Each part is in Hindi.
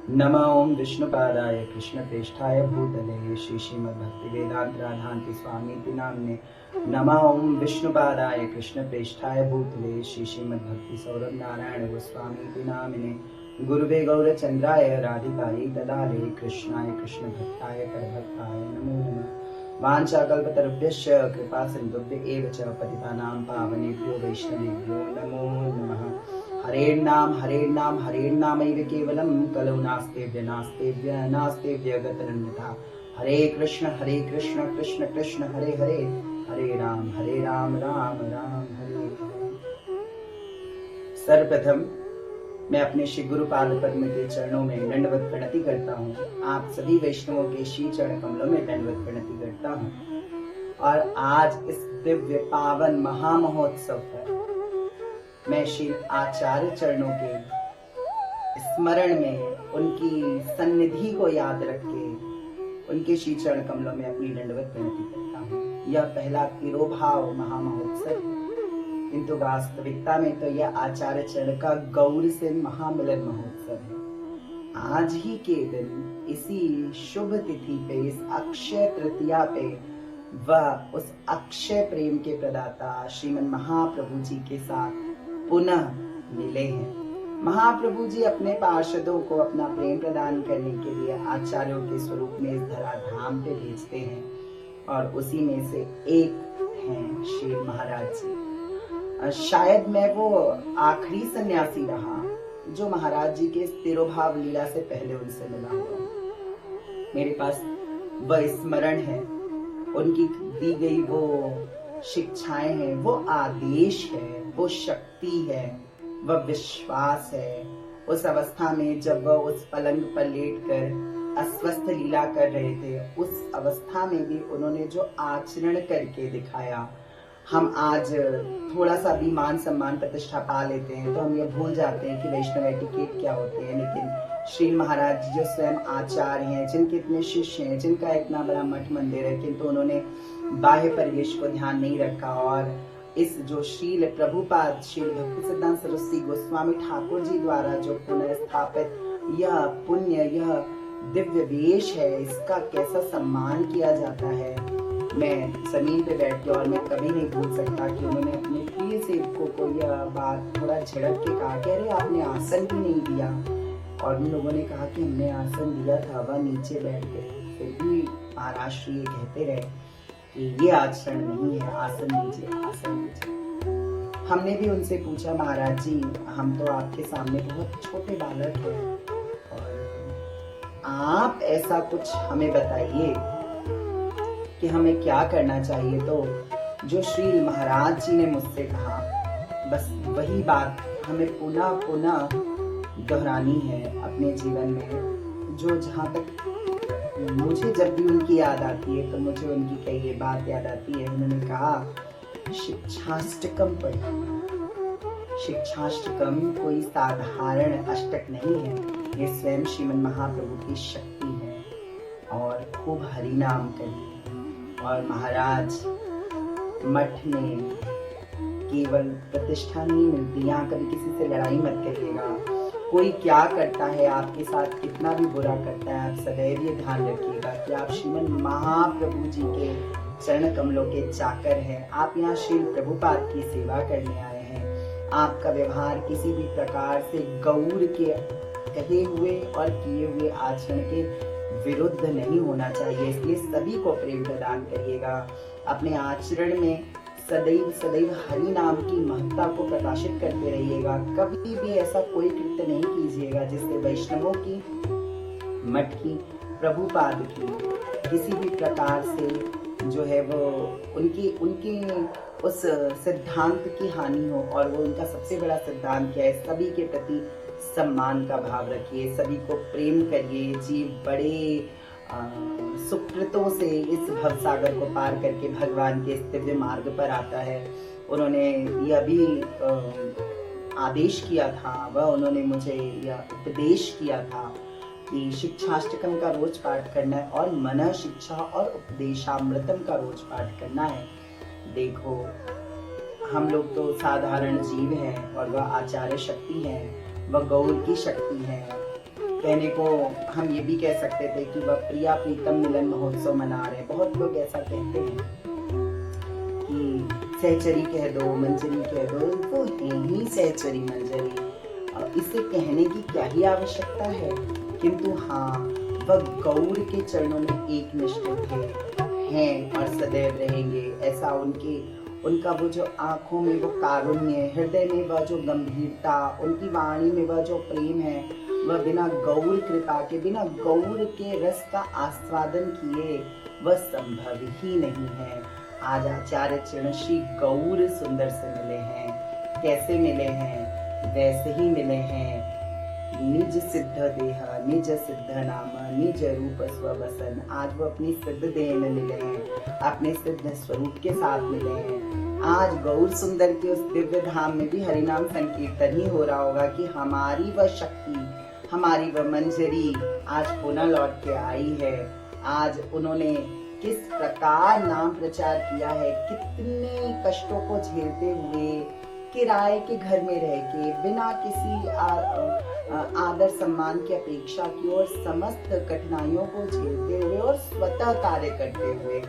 नमः ओं विष्णुपादाय कृष्णप्रेष्ठाय भूतले श्री श्रीमद्भक्तिवेदांत राधांति स्वामीति नाम्ने। नमः ओं विष्णुपादाय कृष्णप्रेष्ठाय भूतले श्री श्रीमद्भक्ति सौरभ नारायण गोस्वामीति नामिने। गुरुवे गौरचंद्राय राधिकायै ददाले कृष्णाय कृष्णभक्ताय परभक्ताय नमो नमः। वाञ्छाकल्पतरुभ्यश्च कृपा सिन्धुभ्य एव च पतितानां पावनेभ्यो वैष्णवेभ्यो नमो नमः। हरेर्नाम नामैव केवलं कलौ नास्तेभ्य गतिरन्यथा। हरे कृष्ण कृष्ण कृष्ण हरे हरे, हरे राम राम राम हरे हरे। सर्वप्रथम मैं अपने श्री गुरु पाद पद्म के चरणों में दंडवत प्रणति करता हूँ। आप सभी वैष्णवों के श्री चरण कमलों में दंडवत प्रणति करता हूँ। और आज इस दिव्य पावन महामहोत्सव पर मैं श्री आचार्य चरणों के स्मरण में उनकी सन्निधि को याद रख के उनके श्री चरण कमलों में अपनी दंडवत प्रणति करता हूँ। यह पहला तिरोभाव महामहोत्सव है, किंतु वास्तविकता में तो यह आचार्य चरण का गौर से महामिलन महोत्सव है। आज ही के दिन इसी शुभ तिथि पे, इस अक्षय तृतीया पे वह उस अक्षय प्रेम के प्रदाता श्रीमन महाप्रभु जी के साथ पुनः मिले हैं। महाप्रभु जी अपने पार्षदों को अपना प्रेम प्रदान करने के लिए आचार्यों के स्वरूप में इस धराधाम पे भेजते हैं, और उसी में से एक हैं श्री महाराज जी। शायद मैं वो आखिरी सन्यासी रहा जो महाराज जी के तिरोभाव लीला से पहले उनसे मिला हुआ। मेरे पास वह स्मरण है, उनकी दी गई वो शिक्षाएं हैं, वो आदेश है, वो शक्ति है, वह विश्वास है। उस अवस्था में जब वह उस पलंग पर लेटकर अस्वस्थ लीला कर रहे थे, उस अवस्था में भी उन्होंने जो आचरण करके दिखाया, हम आज थोड़ा सा भी मान सम्मान प्रतिष्ठा पा लेते हैं तो हम ये भूल जाते हैं कि वैष्णव एटिकेट क्या होते हैं। लेकिन श्री महाराज जी जो स्वयं आचार्य हैं, जिनके इतने शिष्य हैं, जिनका इतना बड़ा मठ मंदिर है, किंतु उन्होंने बाह्य परिवेश को ध्यान नहीं रखा, और इस जो श्रील प्रभुपाद श्रील भक्ति सिद्धांत सरस्वती गोस्वामी ठाकुर जी द्वारा जो पुनः स्थापित यह पुण्य, यह दिव्य वेश है, इसका कैसा सम्मान किया जाता है। मैं जमीन पे बैठ के और मैं कभी नहीं भूल सकता कि उन्होंने अपने प्रिय सेवकों को यह बात थोड़ा झिड़क के कहा कि अरे आपने आसन भी नहीं दिया, और उन लोगों ने कहा कि हमने आसन दिया था, वह नीचे बैठ गए। फिर भी महाराज श्री ये कहते रहे कि ये आचरण नहीं है, आसन दीजिए, आसन दीजिए। हमने भी उनसे पूछा, महाराज जी हम तो आपके सामने बहुत छोटे बालक हैं, और आप ऐसा कुछ हमें बताइए कि हमें क्या करना चाहिए। तो जो श्री महाराज जी ने मुझसे कहा, बस वही बात हमें पुनः पुनः दोहरानी है अपने जीवन में। जो जहाँ तक मुझे जब भी उनकी याद आती है तो मुझे उनकी कई ये बात याद आती है। उन्होंने कहा शिक्षाष्टकम पढ़िए। शिक्षाष्टकम कोई साधारण अष्टक नहीं है, ये स्वयं श्रीमन महाप्रभु की शक्ति है। और खूब हरि नाम करिए। और महाराज मठ में केवल प्रतिष्ठा नहीं मिलती, यहाँ कभी किसी से लड़ाई मत करिएगा। कोई क्या करता है आपके साथ, कितना भी बुरा करता है, आप सदैव ये ध्यान रखिएगा कि आप श्रीमन महाप्रभु जी के चरण कमलों के चाकर हैं। आप यहाँ श्री प्रभुपाद की सेवा करने आए हैं। आपका व्यवहार किसी भी प्रकार से गौर के कहे हुए और किए हुए आचरण के विरुद्ध नहीं होना चाहिए। इसलिए सभी को प्रेम प्रदान करिएगा। अपने आचरण में सदैव सदैव हरि नाम की महत्ता को प्रकाशित करते रहिएगा। कभी भी ऐसा कोई कृत्य नहीं कीजिएगा जिससे वैष्णवों की, मठ की, प्रभुपाद की किसी भी प्रकार से जो है वो उनकी उस सिद्धांत की हानि हो। और वो उनका सबसे बड़ा सिद्धांत क्या है, सभी के प्रति सम्मान का भाव रखिए, सभी को प्रेम करिए। जीव बड़े सुकृतों से इस भवसागर को पार करके भगवान के इस दिव्य मार्ग पर आता है। उन्होंने यह भी आदेश किया था, वह उन्होंने मुझे यह उपदेश किया था कि शिक्षाष्टकम का रोज पाठ करना है और मन शिक्षा और उपदेशामृतम का रोज पाठ करना है। देखो हम लोग तो साधारण जीव हैं और वह आचार्य शक्ति है, वह गौर की शक्ति है। कहने को हम ये भी कह सकते थे कि वह प्रिया प्रीतम मिलन महोत्सव मना रहे हैं। बहुत लोग ऐसा कहते हैं कि सहचरी कह दो, मंजरी कह दो, वो है ही सहचरी मंजरी, इसे कहने की क्या ही आवश्यकता है। किंतु हाँ, वह गौर के चरणों में एक निष्ठ हैं और सदैव रहेंगे। ऐसा उनका वो जो आंखों में वो कारुण्य, हृदय में वह जो गंभीरता, उनकी वाणी में वह जो प्रेम है, वह बिना गौर कृपा के, बिना गौर के रस का आस्वादन किए वह संभव ही नहीं है। आज आचार्य चरण श्री गौर सुंदर से मिले हैं। कैसे मिले हैं? वैसे ही मिले हैं। निज सिद्ध देह निज सिद्ध नाम निज रूप स्ववसन। आज वो अपनी सिद्ध देह में मिले हैं, अपने सिद्ध स्वरूप के साथ मिले हैं। आज गौर सुंदर के उस दिव्य धाम में भी हरिनाम संकीर्तन ही हो रहा होगा कि हमारी वह शक्ति, हमारी वह मंजरी आज पुनः लौट के आई है। आज उन्होंने किस प्रकार नाम प्रचार किया है, कितने कष्टों को झेलते हुए, किराए के घर में रह के, बिना किसी आदर सम्मान की अपेक्षा की और समस्त कठिनाइयों को झेलते हुए और स्वतः कार्य करते हुए।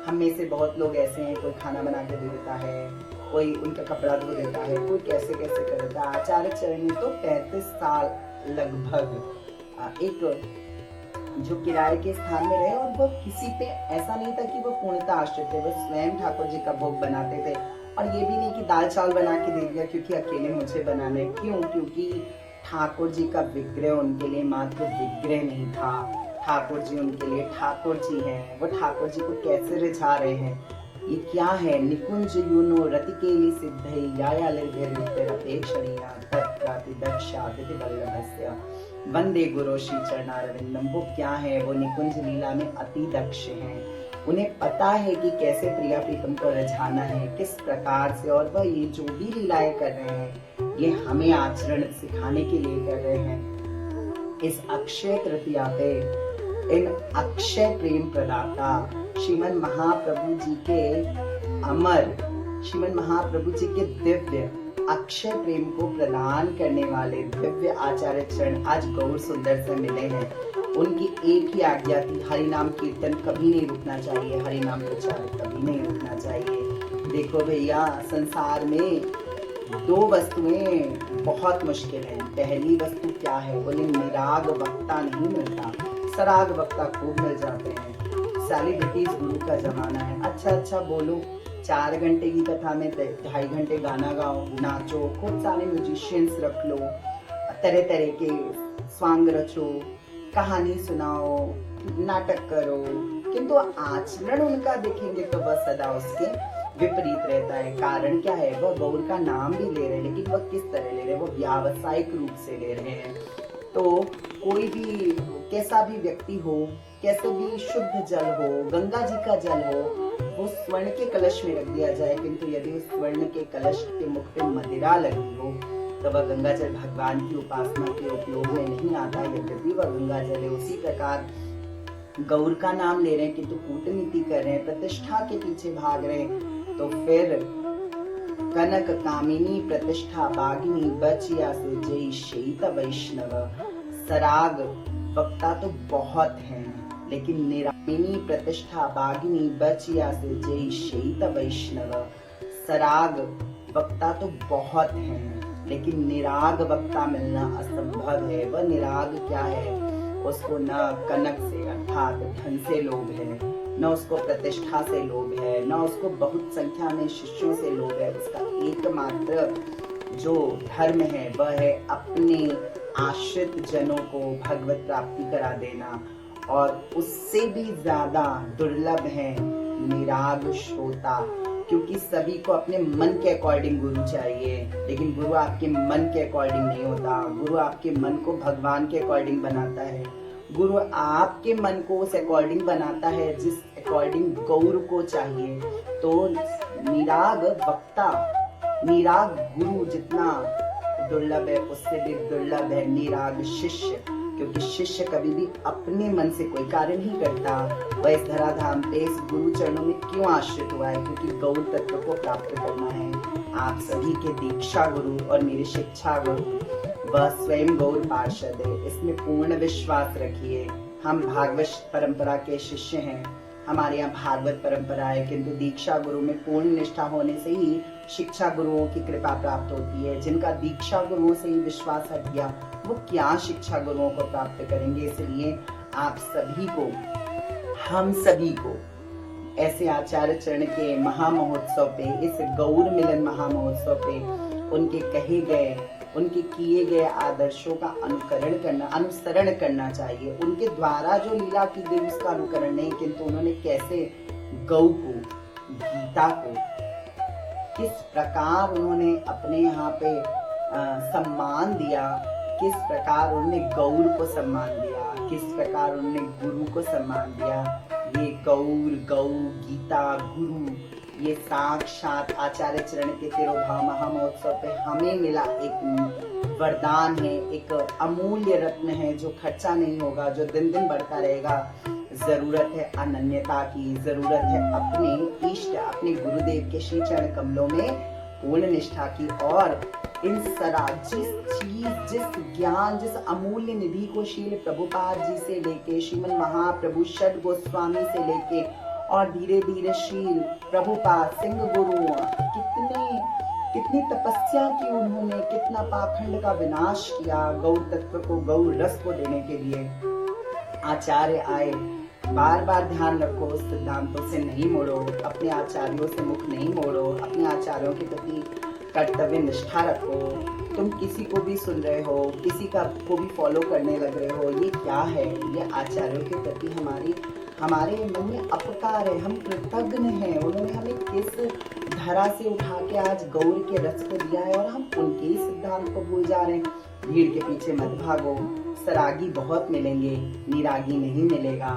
हम में से बहुत लोग ऐसे हैं, कोई खाना बना के दे देता है, कोई उनका कपड़ा धो देता है, कोई कैसे कैसे कर देता है। आचार्य चरण ने तो 35 साल लगभग एक जो किराए के स्थान में रहे, और वो किसी पे ऐसा नहीं था कि वो पूर्णतः आश्रित थे। वो स्वयं ठाकुर जी का भोग बनाते थे, और ये भी नहीं कि दाल चावल बना के दे दिया क्योंकि अकेले मुझे बनाने। क्यों? क्योंकि ठाकुर जी का विग्रह उनके लिए मात्र विग्रह नहीं था। ठाकुर जी उनके लिए ठाकुर जी हैं। वो ठाकुर जी को कैसे रिझा रहे हैं? ये क्या है? निकुंज यूनो रतिकेली सिद्धै यायालिर्भिरपेक्षणीया तत्प्रातिदक्षादिति वल्लभस्य वंदे गुरु श्री चरणारविंदम। वो क्या है? वो निकुंज लीला में अति दक्ष हैं। उन्हें पता है कि कैसे प्रिया प्रीतम को रिझाना है, किस प्रकार से, और वह ये जो भी लीलाएं कर रहे हैं ये हमें आचरण सिखाने के लिए कर रहे हैं। इस अक्षय तृतीया पे इन अक्षय प्रेम प्रदाता श्रीमन महाप्रभु जी के अमर, श्रीमन महाप्रभु जी के दिव्य अक्षय प्रेम को प्रदान करने वाले दिव्य आचार्य चरण आज गौर सुंदर से मिले हैं। उनकी एक ही आज्ञा थी, हरि नाम कीर्तन कभी नहीं रुकना चाहिए, हरि नाम प्रचार कभी नहीं रुकना चाहिए। देखो भैया, संसार में 2 वस्तुएं बहुत मुश्किल हैं। पहली वस्तु क्या है? बोले निराग वक्ता नहीं मिलता, सराग वक्ता खूब मिल जाते हैं। सेलिब्रिटीज गुरु का जमाना है। अच्छा बोलो, 4 घंटे की कथा में 2.5 घंटे गाना गाओ, नाचो, खूब सारे म्यूजिशियंस रख लो, तरह तरह के स्वांग रचो, कहानी सुनाओ, नाटक करो, किंतु आचरण उनका देखेंगे तो वह सदा उसके विपरीत रहता है। कारण क्या है? वह गौर का नाम भी ले रहे हैं, लेकिन वह किस तरह ले रहे हैं? वो व्यावसायिक रूप से ले रहे हैं। तो कोई भी कैसा भी व्यक्ति हो, कैसे भी शुद्ध जल हो, गंगा जी का जल हो, वो स्वर्ण के कलश में रख दिया जाए, किंतु यदि उस स्वर्ण के कलश के मुख पे मदिरा लगी हो तो वह गंगा जल भगवान की उपासना के उपयोग में नहीं आता, यद्यपि वह गंगा जल है। उसी प्रकार गौर का नाम ले रहे हैं किंतु कूटनीति कर रहे हैं, प्रतिष्ठा के पीछे भाग रहे हैं, तो फिर कनक कामिनी प्रतिष्ठा बागिनी बचिया से जय शैत वैष्णव। सराग वक्ता तो बहुत हैं, लेकिन निरामिनी प्रतिष्ठा बागिनी बचिया से जय शैत वैष्णव। सराग वक्ता तो बहुत हैं, लेकिन निराग वक्ता मिलना असंभव है। वह निराग क्या है? उसको न कनक से अर्थात धन से लोभ है, न उसको प्रतिष्ठा से लोभ है, न उसको बहुत संख्या में शिष्यों से लोभ है। उसका एकमात्र जो धर्म है वह है अपने आश्रित जनों को भगवत प्राप्ति करा देना, और उससे भी ज्यादा दुर्लभ है निराग श्रोता, क्योंकि सभी को अपने मन के अकॉर्डिंग गुरु चाहिए, लेकिन गुरु आपके मन के अकॉर्डिंग नहीं होता। गुरु आपके मन को भगवान के अकॉर्डिंग बनाता है। गुरु आपके मन को उस अकॉर्डिंग बनाता है जिस अकॉर्डिंग गौर को चाहिए। तो निराग वक्ता, निराग गुरु जितना दुर्लभ है, उससे भी दुर्लभ है निराग शिष्य, क्योंकि शिष्य कभी भी अपने मन से कोई कार्य नहीं करता। वह इस धराधाम पे इस गुरु चरणों में क्यों आश्रित हुआ है? क्योंकि गौर तत्व को प्राप्त करना है। आप सभी के दीक्षा गुरु और मेरे शिक्षा गुरु वह स्वयं गौर पार्षद है, इसमें पूर्ण विश्वास रखिए। हम भागवत परंपरा के शिष्य हैं, हमारे यहाँ भागवत परंपरा है, किंतु दीक्षा गुरु में पूर्ण निष्ठा होने से ही शिक्षा गुरुओं की कृपा प्राप्त होती है। जिनका दीक्षा गुरुओं से ही विश्वास हट गया, वो क्या शिक्षा गुरुओं को प्राप्त करेंगे। इसलिए आप सभी को, हम सभी को ऐसे आचार्य चरण के महामहोत्सव पे, इस गौर मिलन महामहोत्सव पे उनके कहे गए, उनके किए गए आदर्शों का अनुसरण करना चाहिए। उनके द्वारा जो लीला की गई उसका अनुकरण नहीं, किंतु उन्होंने कैसे गौ को, गीता को, किस प्रकार उन्होंने अपने यहाँ पे सम्मान दिया, किस प्रकार उन्होंने गौर को सम्मान दिया, किस प्रकार उन्होंने गुरु को सम्मान दिया। ये गौर, गौ, गीता, गुरु, ये साक्षात आचार्य चरण के तिरुभाव महामहोत्सव पे हमें मिला एक वरदान है, एक अमूल्य रत्न है जो खर्चा नहीं होगा, जो दिन दिन बढ़ता रहेगा। जरूरत है अनन्यता की, जरूरत है अपने इष्ट, अपने गुरुदेव के श्री चरण कमलों में पूर्ण निष्ठा की। और इन सारा जिस ज्ञान, जिस अमूल्य निधि को श्रील प्रभुपाद जी से लेके, श्रीमन महाप्रभु षड गोस्वामी से लेके और धीरे धीरे श्रील प्रभुपाद सिंह गुरु, कितनी तपस्या की उन्होंने, कितना पाखंड का विनाश किया गौर तत्व को, गौर रस को देने के लिए आचार्य आए। बार बार ध्यान रखो, उस सिद्धांतों से नहीं मोड़ो, अपने आचार्यों से मुख नहीं मोड़ो, अपने आचार्यों के प्रति कर्तव्य निष्ठा रखो। तुम किसी को भी सुन रहे हो, किसी का को भी फॉलो करने लग रहे हो, ये क्या है? ये आचार्यों के प्रति हमारे मन में अपकार है। हम कृतज्ञ हैं, उन्होंने हमें किस धरा से उठा के आज गौर के रस को दिया है और हम उनके ही सिद्धांत को भूल जा रहे हैं। भीड़ के पीछे मत भागो, सरागी बहुत मिलेंगे, निरागी नहीं मिलेगा।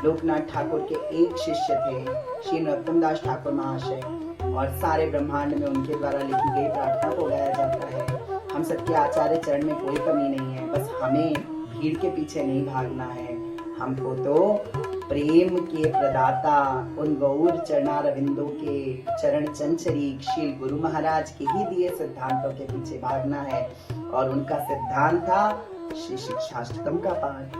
लोकनाथ ठाकुर के एक शिष्य थे श्री नरोत्तम दास ठाकुर महाशय, और सारे ब्रह्मांड में उनके द्वारा लिखी गई प्रार्थना को गाया जाता है। हम सबके आचार्य चरण में कोई कमी नहीं है, बस हमें भीड़ के पीछे नहीं भागना है। हमको तो प्रेम के प्रदाता उन गौर चरणारविंदों के चरण चंचरी श्री गुरु महाराज के ही दिए सिद्धांतों के पीछे भागना है। और उनका सिद्धांत था श्री शिक्षाष्टकम का पाठ,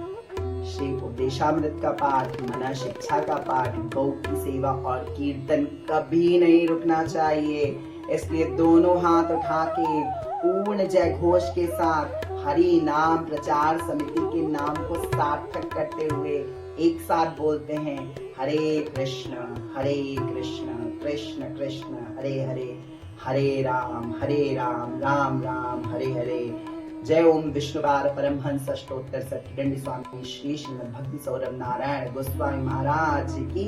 श्री उपदेशामृत का पाठ, मना शिक्षा का पाठ, गौ की सेवा और कीर्तन कभी नहीं रुकना चाहिए। इसलिए दोनों हाथ उठा के पूर्ण जय घोष के साथ हरि नाम प्रचार समिति के नाम को सार्थक करते हुए एक साथ बोलते हैं, हरे कृष्ण कृष्ण कृष्ण हरे हरे, हरे राम राम राम हरे हरे। जय ओम विष्णुवार परमहंस अष्टोत्तर सत्यदंडी स्वामी श्री श्रीमद् भक्ति सौरभ नारायण गोस्वामी महाराज की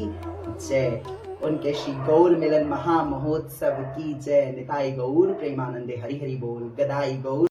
जय। उनके श्री गौर मिलन महा महोत्सव की जय। निताई गौर प्रेमानंदे हरि हरि बोल। गदाई गौर।